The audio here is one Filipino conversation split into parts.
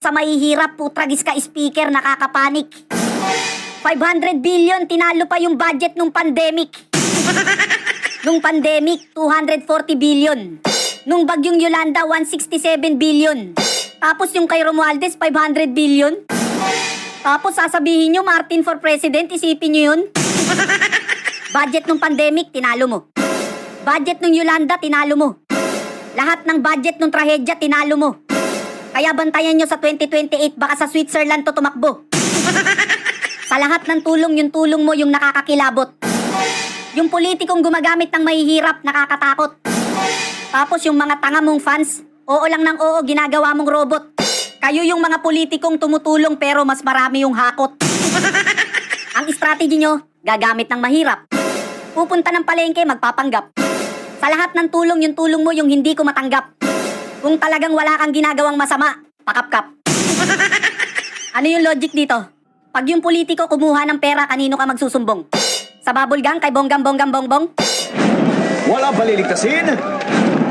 sa mahihirap, putragis ka speaker, nakakapanik. 500 billion, tinalo pa yung budget nung pandemic. Nung pandemic, 240 billion. Nung bagyong Yolanda, 167 billion. Tapos yung kay Romualdez, 500 billion. Tapos sasabihin nyo, Martin for President, isipin nyo yun. Budget nung pandemic, tinalo mo. Budget nung Yolanda, tinalo mo. Lahat ng budget nung trahedya, tinalo mo. Kaya bantayan nyo sa 2028, baka sa Switzerland to tumakbo. Sa lahat ng tulong, yung tulong mo yung nakakakilabot. Yung politikong gumagamit ng mahihirap, nakakatakot. Tapos yung mga tanga mong fans, oo lang ng oo, ginagawa mong robot. Kayo yung mga politikong tumutulong pero mas marami yung hakot. Ang strategy nyo, gagamit ng mahirap. Pupunta ng palengke, magpapanggap. Sa lahat ng tulong, yung tulong mo yung hindi ko matanggap. Kung talagang wala kang ginagawang masama, pakapkap. Ano yung logic dito? Pag yung politiko kumuha ng pera, kanino ka magsusumbong? Sa babulgang kay bonggam-bonggam-bongbong? Wala baliligtasin,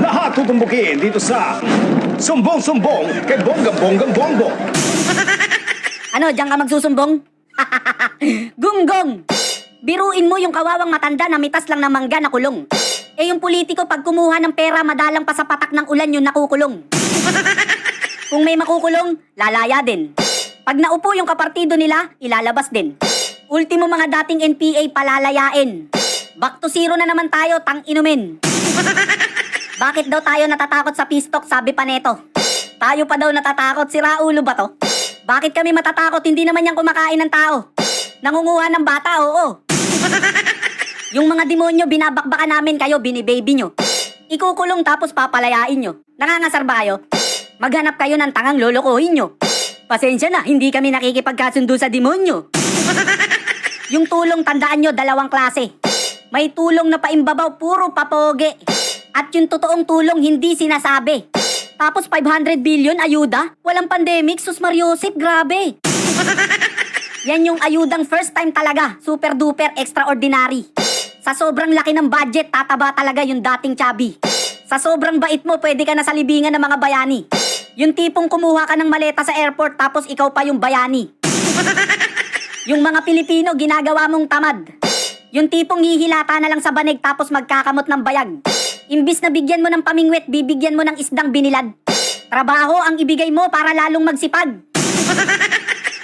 lahat tutumbukin dito sa Sumbong-Sumbong kay Bonggam-Bonggam-Bongbong. Ano, diyan ka magsusumbong? Gunggong! Biruin mo yung kawawang matanda na mitas lang ng mangga na kulong. Eh yung politiko pag kumuha ng pera, madalang pa sa patak ng ulan yung nakukulong. Kung may makukulong, lalaya din. Pag naupo yung kapartido nila, ilalabas din. Ultimo mga dating NPA palalayain. Back to zero na naman tayo, tang inumin. Bakit daw tayo natatakot sa pistok, sabi pa neto? Tayo pa daw natatakot, sira ulo ba to? Bakit kami matatakot, hindi naman yan kumakain ng tao? Nangunguha ng bata, oo. Yung mga demonyo, binabakbaka namin kayo, binibaby nyo. Ikukulong tapos papalayain nyo. Nangangasar ba kayo? Maghanap kayo ng tangang lolokohin nyo. Pasensya na, hindi kami nakikipagkasundo sa demonyo. Yung tulong, tandaan nyo, dalawang klase. May tulong na paimbabaw, puro papoge. At yung totoong tulong, hindi sinasabi. Tapos 500 billion, ayuda? Walang pandemic, sus Mariosep, grabe. Yan yung ayudang first time talaga, super duper extraordinary. Sa sobrang laki ng budget, tataba talaga yung dating chubby. Sa sobrang bait mo, pwede ka na sa libingan ng mga bayani. Yung tipong kumuha ka ng maleta sa airport tapos ikaw pa yung bayani. Yung mga Pilipino, ginagawa mong tamad. Yung tipong hihilata na lang sa banig tapos magkakamot ng bayag. Imbis na bigyan mo ng pamingwit, bibigyan mo ng isdang binilad. Trabaho ang ibigay mo para lalong magsipag.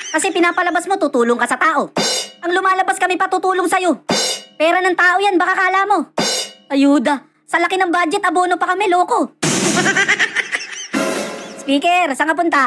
Kasi pinapalabas mo, tutulong ka sa tao. Ang lumalabas kami patutulong sa'yo. Pera ng tao yan, baka kala mo. Ayuda, sa laki ng budget, abono pa kami, loko. Speaker, saan ka punta?